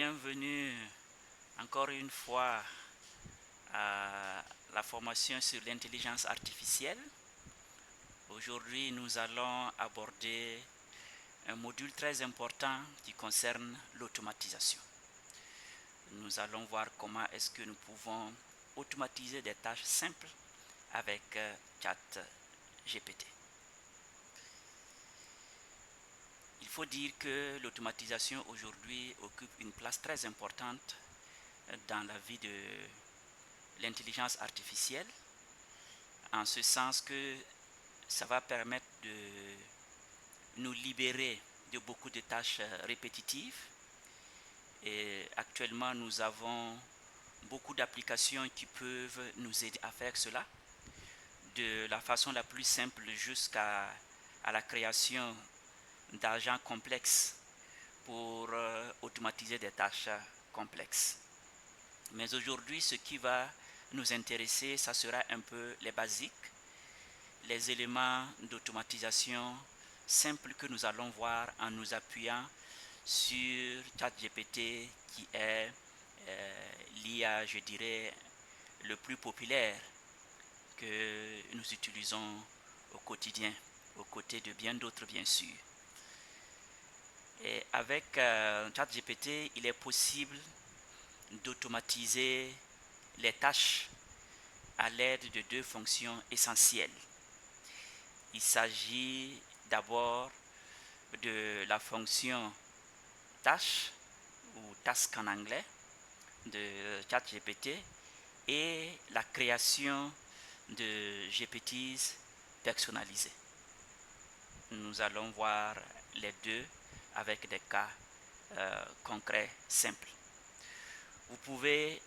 bienvenue encore une fois à la formation sur l'intelligence artificielle. Aujourd'hui, nous allons aborder un module très important qui concerne l'automatisation. Nous allons voir comment est-ce que nous pouvons automatiser des tâches simples avec ChatGPT. Il faut dire que l'automatisation aujourd'hui occupe une place très importante dans la vie de l'intelligence artificielle, en ce sens que ça va permettre de nous libérer de beaucoup de tâches répétitives. Et actuellement, nous avons beaucoup d'applications qui peuvent nous aider à faire cela, de la façon la plus simple jusqu'à la création d'agents complexes pour automatiser des tâches complexes. Mais aujourd'hui, ce qui va nous intéresser, ça sera un peu les basiques, les éléments d'automatisation simples que nous allons voir en nous appuyant sur ChatGPT, qui est l'IA, je dirais, le plus populaire que nous utilisons au quotidien, aux côtés de bien d'autres, bien sûr. Et avec ChatGPT, il est possible d'automatiser les tâches à l'aide de deux fonctions essentielles. Il s'agit d'abord de la fonction tâche ou task en anglais de ChatGPT et la création de GPTs personnalisés. Nous allons voir les deux avec des cas concrets simples. Vous pouvez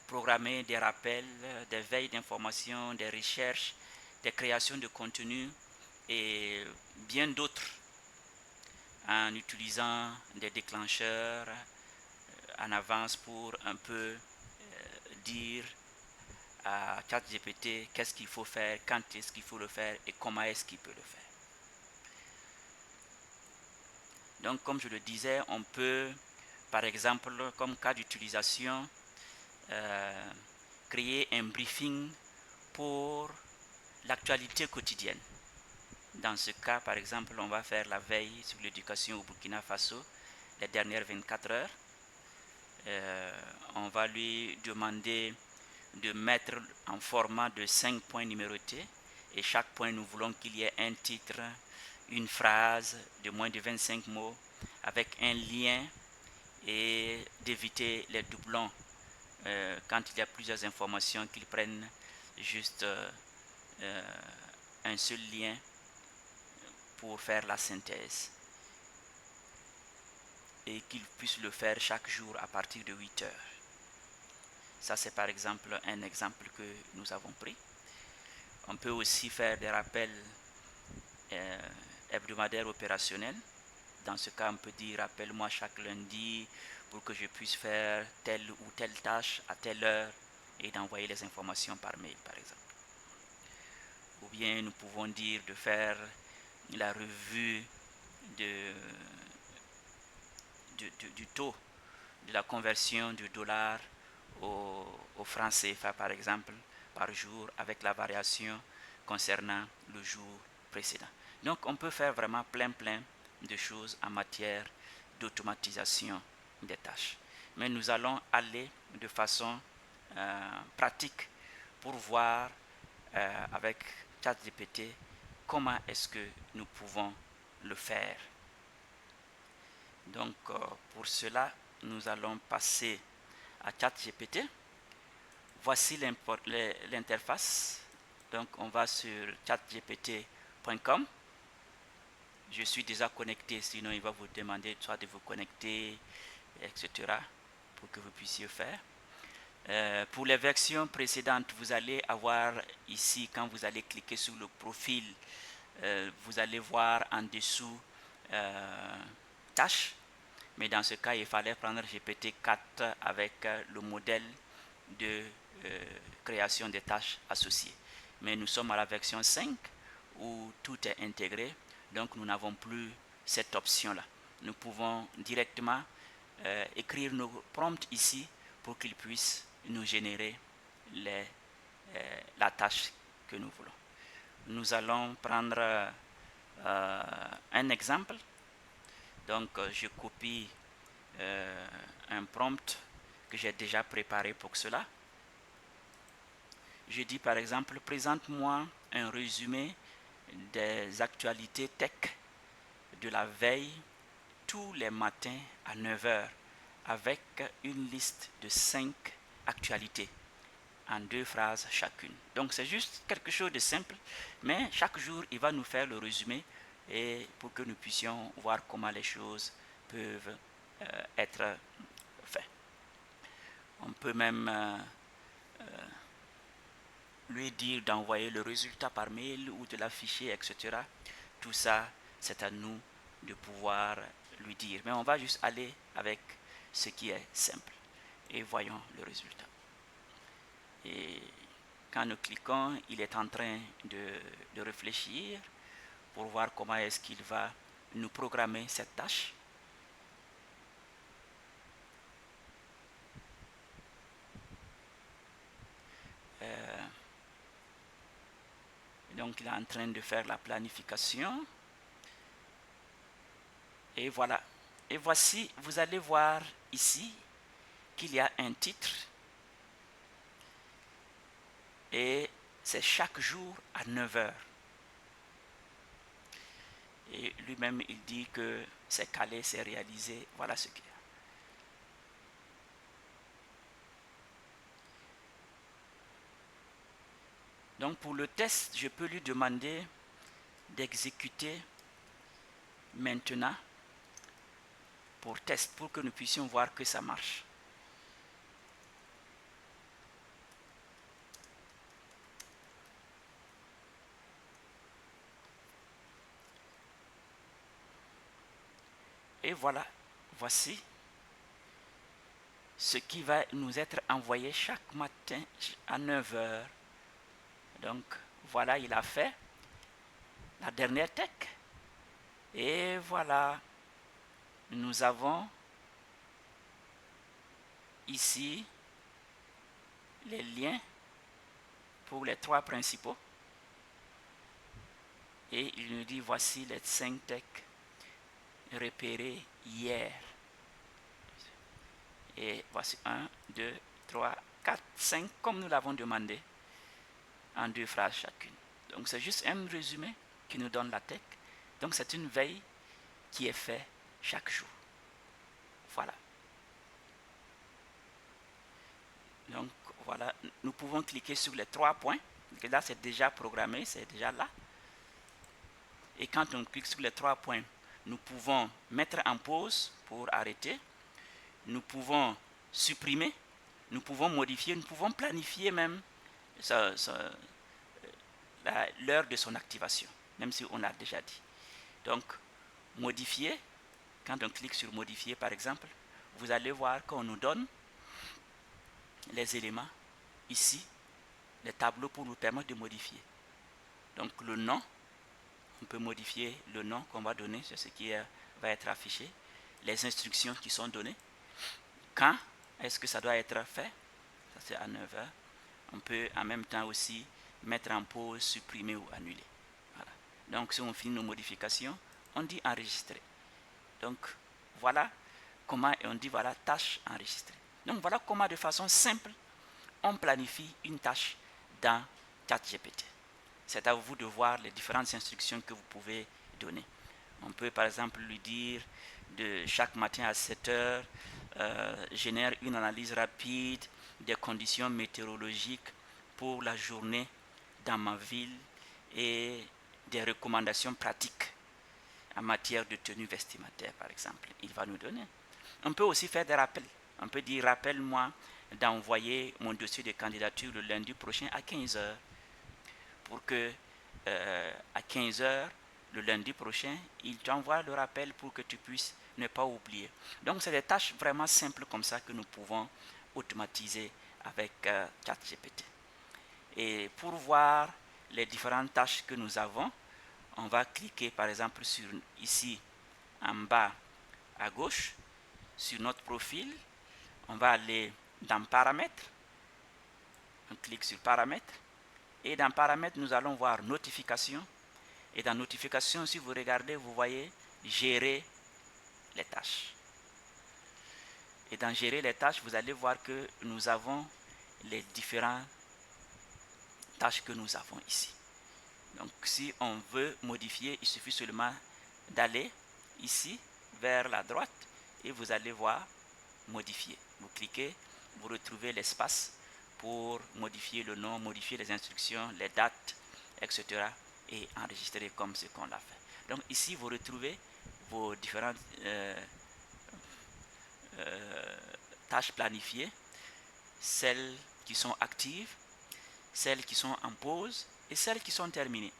programmer des rappels, des veilles d'informations, des recherches, des créations de contenu et bien d'autres en utilisant des déclencheurs en avance pour un peu dire à ChatGPT qu'est-ce qu'il faut faire, quand est-ce qu'il faut le faire et comment est-ce qu'il peut le faire. Donc, comme je le disais, on peut, par exemple, comme cas d'utilisation, créer un briefing pour l'actualité quotidienne. Dans ce cas, par exemple, on va faire la veille sur l'éducation au Burkina Faso, les dernières 24 heures. On va lui demander de mettre en format de 5 points numérotés, et chaque point, nous voulons qu'il y ait un titre, une phrase de moins de 25 mots avec un lien, et d'éviter les doublons quand il y a plusieurs informations, qu'ils prennent juste un seul lien pour faire la synthèse, et qu'ils puissent le faire chaque jour à partir de 8 heures. Ça, c'est par exemple un exemple que nous avons pris. On peut aussi faire des rappels hebdomadaires opérationnels. Dans ce cas, on peut dire rappelle-moi chaque lundi pour que je puisse faire telle ou telle tâche à telle heure, et d'envoyer les informations par mail, par exemple. Ou bien nous pouvons dire de faire la revue du taux de la conversion du dollar au franc CFA, par exemple, par jour, avec la variation concernant le jour précédent. Donc on peut faire vraiment plein de choses en matière d'automatisation des tâches. Mais nous allons aller de façon pratique pour voir avec ChatGPT comment est-ce que nous pouvons le faire. Donc pour cela, nous allons passer à ChatGPT. Voici l'interface. Donc on va sur chatgpt.com. Je suis déjà connecté, sinon il va vous demander soit de vous connecter, etc. pour que vous puissiez faire. Pour les versions précédentes, vous allez avoir ici, quand vous allez cliquer sur le profil, vous allez voir en dessous tâches. Mais dans ce cas, il fallait prendre GPT-4 avec le modèle de création des tâches associées. Mais nous sommes à la version 5 où tout est intégré, donc nous n'avons plus cette option-là. Nous pouvons directement écrire nos prompts ici pour qu'il puisse nous générer la tâche que nous voulons. Nous allons prendre un exemple. Donc, je copie un prompt que j'ai déjà préparé pour cela. Je dis par exemple, présente-moi un résumé des actualités tech de la veille tous les matins à 9 h avec une liste de 5 actualités en 2 phrases chacune. Donc c'est juste quelque chose de simple, mais chaque jour il va nous faire le résumé et pour que nous puissions voir comment les choses peuvent être faites. On peut même lui dire d'envoyer le résultat par mail ou de l'afficher, etc. Tout ça, c'est à nous de pouvoir lui dire. Mais on va juste aller avec ce qui est simple. Et voyons le résultat. Et quand nous cliquons, il est en train de réfléchir pour voir comment est-ce qu'il va nous programmer cette tâche. Donc il est en train de faire la planification. Et voilà. Et voici, vous allez voir ici qu'il y a un titre. Et c'est chaque jour à 9 h. Et lui-même, il dit que c'est calé, c'est réalisé. Voilà ce qu'il y a. Donc pour le test, je peux lui demander d'exécuter maintenant pour test, pour que nous puissions voir que ça marche. Et voilà, voici ce qui va nous être envoyé chaque matin à 9 h. Donc voilà, il a fait la dernière tech. Et voilà, nous avons ici les liens pour les 3 principaux. Et il nous dit voici les 5 techs repérés hier. Et voici 1, 2, 3, 4, 5 comme nous l'avons demandé en 2 phrases chacune. Donc c'est juste un résumé qui nous donne la tech. Donc c'est une veille qui est faite chaque jour. Voilà. Donc voilà, nous pouvons cliquer sur les 3 points. Et là c'est déjà programmé, c'est déjà là. Et quand on clique sur les 3 points, nous pouvons mettre en pause pour arrêter. Nous pouvons supprimer, nous pouvons modifier, nous pouvons planifier même l'heure de son activation, même si on l'a déjà dit. Donc, modifier, quand on clique sur modifier par exemple, vous allez voir qu'on nous donne les éléments ici, les tableaux pour nous permettre de modifier. Donc le nom, on peut modifier le nom qu'on va donner, c'est ce qui va être affiché, les instructions qui sont données, quand est-ce que ça doit être fait, ça c'est à 9 h. On peut en même temps aussi mettre en pause, supprimer ou annuler. Voilà. Donc si on finit nos modifications, on dit enregistrer. Donc voilà comment, et on dit voilà tâche enregistrée. Donc voilà comment de façon simple on planifie une tâche dans ChatGPT. C'est à vous de voir les différentes instructions que vous pouvez donner. On peut par exemple lui dire de chaque matin à 7 h, génère une analyse rapide des conditions météorologiques pour la journée dans ma ville et des recommandations pratiques en matière de tenue vestimentaire par exemple. Il va nous donner. On peut aussi faire des rappels. On peut dire rappelle-moi d'envoyer mon dossier de candidature le lundi prochain à 15 h pour que à 15 h le lundi prochain, il t'envoie le rappel pour que tu puisses ne pas oublier. Donc c'est des tâches vraiment simples comme ça que nous pouvons automatiser avec ChatGPT. Et pour voir les différentes tâches que nous avons, on va cliquer par exemple sur ici en bas à gauche sur notre profil, on va aller dans Paramètres, on clique sur Paramètres, et dans Paramètres, nous allons voir Notification, et dans Notification, si vous regardez, vous voyez Gérer les tâches. Et dans Gérer les tâches, vous allez voir que nous avons les différentes tâches que nous avons ici. Donc si on veut modifier, il suffit seulement d'aller ici vers la droite et vous allez voir modifier. Vous cliquez, vous retrouvez l'espace pour modifier le nom, modifier les instructions, les dates, etc. et enregistrer comme ce qu'on l'a fait. Donc ici vous retrouvez vos différentes tâches planifiées, celles qui sont actives, celles qui sont en pause et celles qui sont terminées.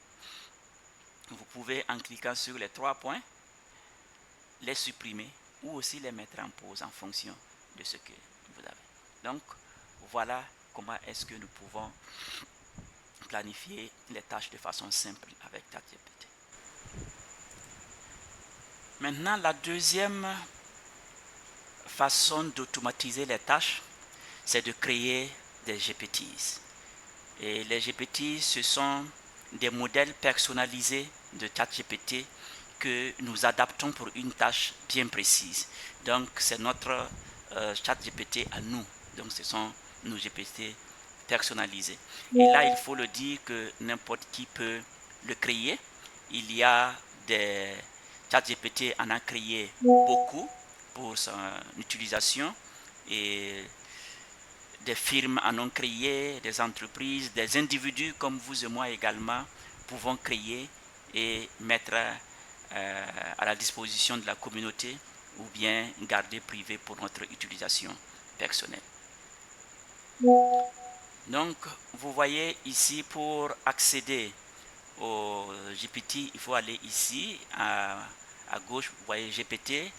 Vous pouvez, en cliquant sur les 3 points, les supprimer ou aussi les mettre en pause en fonction de ce que vous avez. Donc, voilà comment est-ce que nous pouvons planifier les tâches de façon simple avec ChatGPT. Maintenant, la deuxième façon d'automatiser les tâches, c'est de créer des GPTs. Et les GPT, ce sont des modèles personnalisés de ChatGPT que nous adaptons pour une tâche bien précise. Donc, c'est notre ChatGPT à nous. Donc, ce sont nos GPT personnalisés. Et là, il faut le dire que n'importe qui peut le créer. Il y a des ChatGPT en a créé beaucoup pour son utilisation et des firmes en ont créé, des entreprises, des individus comme vous et moi également pouvons créer et mettre à la disposition de la communauté ou bien garder privé pour notre utilisation personnelle. Donc, vous voyez ici, pour accéder au GPT, il faut aller ici, à gauche, vous voyez GPT,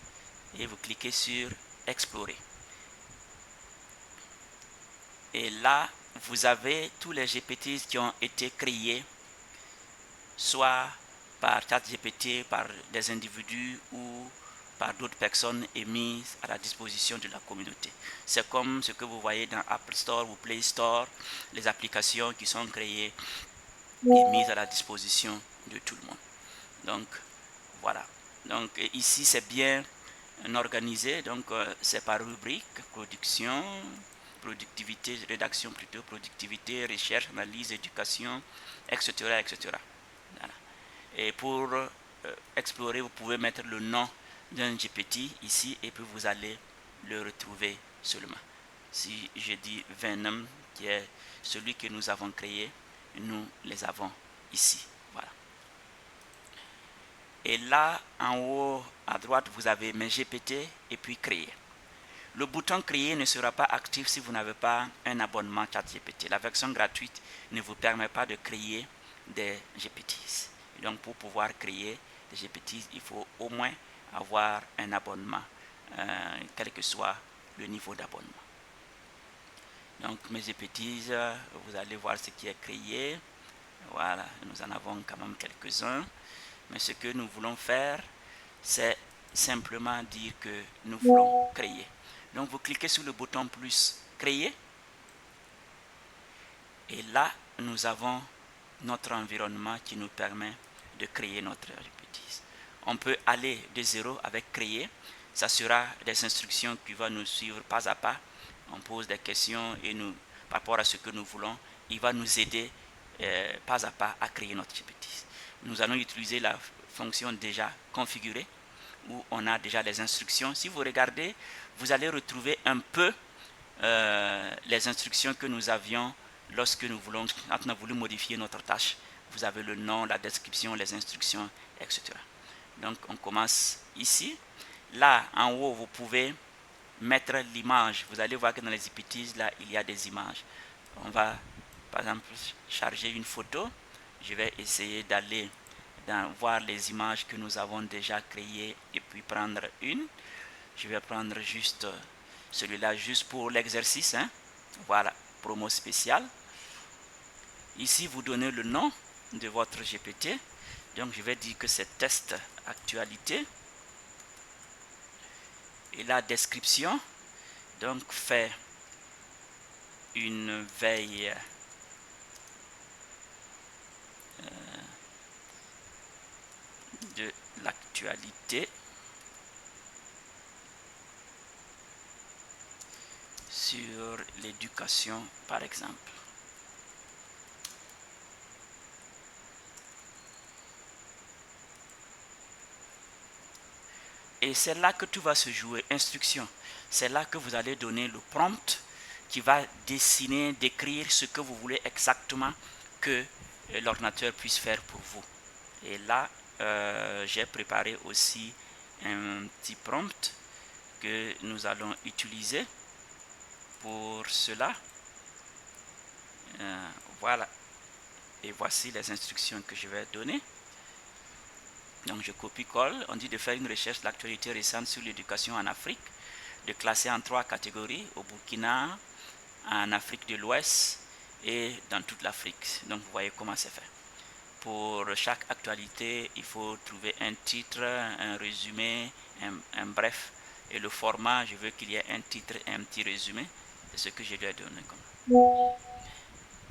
et vous cliquez sur Explorer. Et là, vous avez tous les GPT qui ont été créés, soit par ChatGPT, par des individus ou par d'autres personnes et mis à la disposition de la communauté. C'est comme ce que vous voyez dans Apple Store ou Play Store, les applications qui sont créées et mises à la disposition de tout le monde. Donc, voilà. Donc, ici, c'est bien organisé. Donc, c'est par rubrique, production, productivité, rédaction plutôt, productivité, recherche, analyse, éducation, etc. etc. Voilà. Et pour explorer, vous pouvez mettre le nom d'un GPT ici et puis vous allez le retrouver seulement. Si je dis Venom, qui est celui que nous avons créé, nous les avons ici. Voilà. Et là, en haut à droite, vous avez mes GPT et puis créer. Le bouton créer ne sera pas actif si vous n'avez pas un abonnement ChatGPT. La version gratuite ne vous permet pas de créer des GPTs. Et donc, pour pouvoir créer des GPTs, il faut au moins avoir un abonnement, quel que soit le niveau d'abonnement. Donc, mes GPTs, vous allez voir ce qui est créé. Voilà, nous en avons quand même quelques-uns. Mais ce que nous voulons faire, c'est simplement dire que nous voulons créer. Donc vous cliquez sur le bouton plus créer. Et là, nous avons notre environnement qui nous permet de créer notre GPTs. On peut aller de zéro avec créer. Ça sera des instructions qui vont nous suivre pas à pas. On pose des questions et nous, par rapport à ce que nous voulons, il va nous aider pas à pas à créer notre GPTs. Nous allons utiliser la fonction déjà configurée où on a déjà les instructions. Si vous regardez, vous allez retrouver un peu les instructions que nous avions lorsque nous voulons, quand on a voulu modifier notre tâche. Vous avez le nom, la description, les instructions, etc. Donc on commence ici. Là, en haut, vous pouvez mettre l'image. Vous allez voir que dans les GPTs, là, il y a des images. On va, par exemple, charger une photo. Je vais essayer d'aller voir les images que nous avons déjà créées et puis prendre une. Je vais prendre juste celui-là, juste pour l'exercice. Hein. Voilà, promo spécial. Ici, vous donnez le nom de votre GPT. Donc, je vais dire que c'est test actualité. Et la description, donc, fait une veille de l'actualité sur l'éducation, par exemple. Et c'est là que tout va se jouer, instruction. C'est là que vous allez donner le prompt qui va dessiner, décrire ce que vous voulez exactement que l'ordinateur puisse faire pour vous. Et là, j'ai préparé aussi un petit prompt que nous allons utiliser pour cela. Voilà. Et voici les instructions que je vais donner. Donc je copie-colle. On dit de faire une recherche d'actualité récente sur l'éducation en Afrique, de classer en 3 catégories, au Burkina, en Afrique de l'Ouest et dans toute l'Afrique. Donc vous voyez comment c'est fait. Pour chaque actualité, il faut trouver un titre, un résumé, un bref. Et le format, je veux qu'il y ait un titre et un petit résumé. C'est ce que je lui ai donné comme.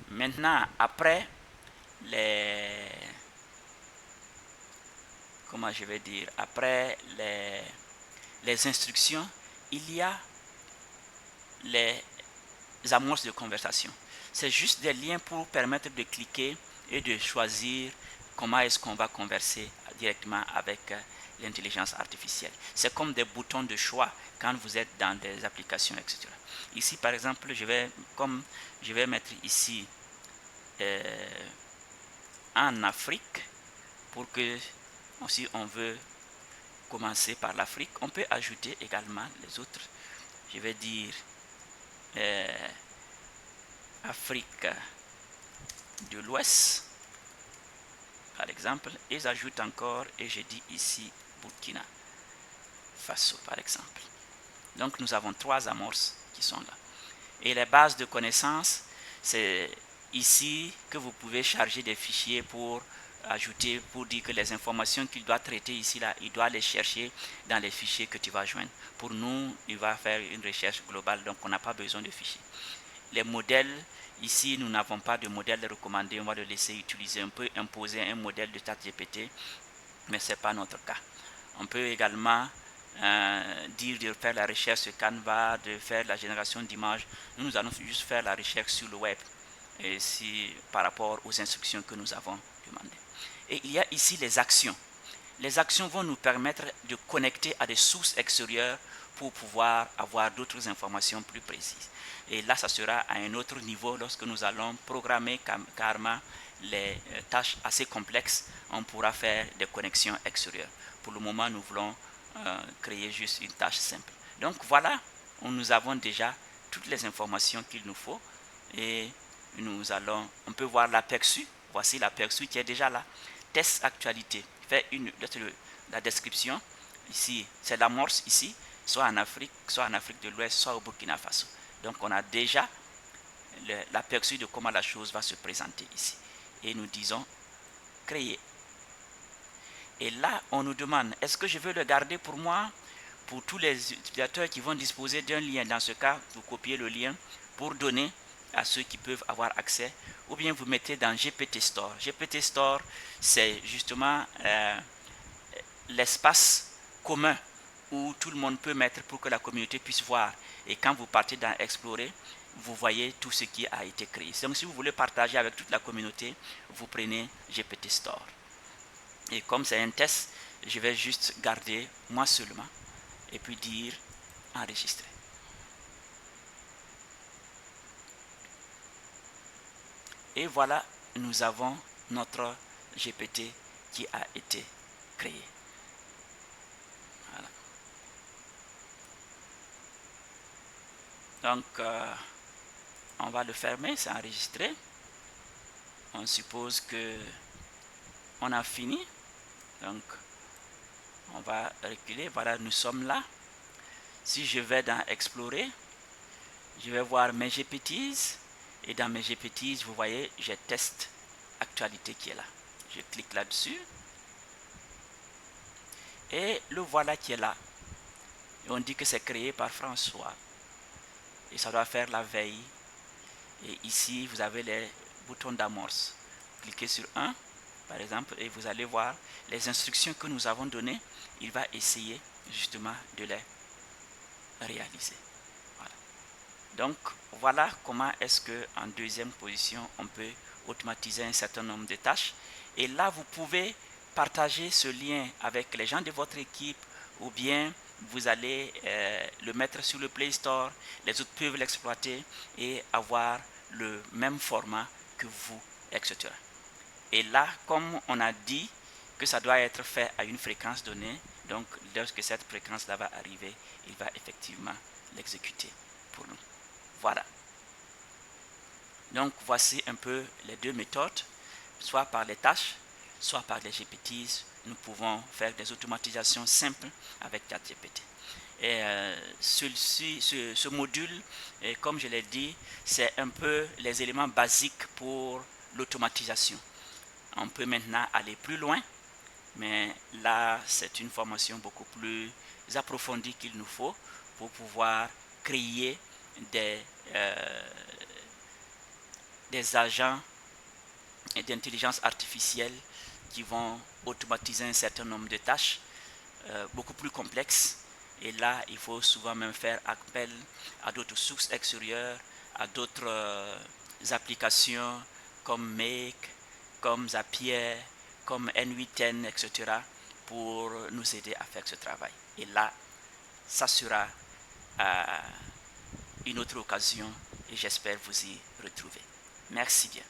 Maintenant, après les... Comment je vais dire? Après les instructions, il y a les amorces de conversation. C'est juste des liens pour permettre de cliquer et de choisir comment est-ce qu'on va converser directement avec l'intelligence artificielle. C'est comme des boutons de choix quand vous êtes dans des applications, etc. Ici, par exemple, je vais mettre ici en Afrique pour que, si on veut commencer par l'Afrique, on peut ajouter également les autres. Je vais dire Afrique de l'Ouest, par exemple, et j'ajoute encore, et je dis ici Burkina Faso, par exemple. Donc nous avons 3 amorces qui sont là. Et les bases de connaissances, c'est ici que vous pouvez charger des fichiers pour ajouter, pour dire que les informations qu'il doit traiter ici, là, il doit les chercher dans les fichiers que tu vas joindre. Pour nous, il va faire une recherche globale, donc on n'a pas besoin de fichiers. Les modèles, ici, nous n'avons pas de modèle recommandé, on va le laisser utiliser. On peut imposer un modèle de ChatGPT, mais ce n'est pas notre cas. On peut également dire de faire la recherche sur Canva, de faire la génération d'images. Nous allons juste faire la recherche sur le web et par rapport aux instructions que nous avons demandées. Et il y a ici les actions. Les actions vont nous permettre de connecter à des sources extérieures pour pouvoir avoir d'autres informations plus précises. Et là, ça sera à un autre niveau lorsque nous allons programmer carrément les tâches assez complexes. On pourra faire des connexions extérieures. Pour le moment, nous voulons créer juste une tâche simple. Donc voilà, nous avons déjà toutes les informations qu'il nous faut et on peut voir l'aperçu. Voici l'aperçu qui est déjà là. Test actualité. Fait la description. Ici, c'est l'amorce ici, soit en Afrique de l'Ouest, soit au Burkina Faso. Donc on a déjà l'aperçu de comment la chose va se présenter ici. Et nous disons créer. Et là, on nous demande, est-ce que je veux le garder pour moi, pour tous les utilisateurs qui vont disposer d'un lien? Dans ce cas, vous copiez le lien pour donner à ceux qui peuvent avoir accès, ou bien vous mettez dans GPT Store. GPT Store, c'est justement l'espace commun où tout le monde peut mettre pour que la communauté puisse voir. Et quand vous partez dans Explorer, vous voyez tout ce qui a été créé. Donc si vous voulez partager avec toute la communauté, vous prenez GPT Store. Et comme c'est un test, je vais juste garder moi seulement et puis dire enregistrer. Et voilà, nous avons notre GPT qui a été créé. Voilà. Donc, on va le fermer, c'est enregistré. On suppose que on a fini. Donc, on va reculer. Voilà, nous sommes là. Si je vais dans Explorer, je vais voir mes GPTs. Et dans mes GPTs, vous voyez, j'ai test actualité qui est là. Je clique là-dessus. Et le voilà qui est là. Et on dit que c'est créé par François. Et ça doit faire la veille. Et ici, vous avez les boutons d'amorce. Cliquez sur un, par exemple, et vous allez voir les instructions que nous avons données. Il va essayer justement de les réaliser. Voilà. Donc, voilà comment est-ce qu'en deuxième position, on peut automatiser un certain nombre de tâches. Et là, vous pouvez partager ce lien avec les gens de votre équipe ou bien vous allez le mettre sur le Play Store, les autres peuvent l'exploiter et avoir le même format que vous, etc. Et là, comme on a dit que ça doit être fait à une fréquence donnée, donc lorsque cette fréquence-là va arriver, il va effectivement l'exécuter pour nous. Voilà. Donc voici un peu les deux méthodes, soit par les tâches, soit par les GPTs. Nous pouvons faire des automatisations simples avec ChatGPT. Et ce module, comme je l'ai dit, c'est un peu les éléments basiques pour l'automatisation. On peut maintenant aller plus loin, mais là, c'est une formation beaucoup plus approfondie qu'il nous faut pour pouvoir créer des, euh, des agents d'intelligence artificielle qui vont automatiser un certain nombre de tâches beaucoup plus complexes. Et là, il faut souvent même faire appel à d'autres sources extérieures, à d'autres applications comme Make, comme Zapier, comme N8N, etc. pour nous aider à faire ce travail. Et là, ça sera une autre occasion et j'espère vous y retrouver. Merci bien.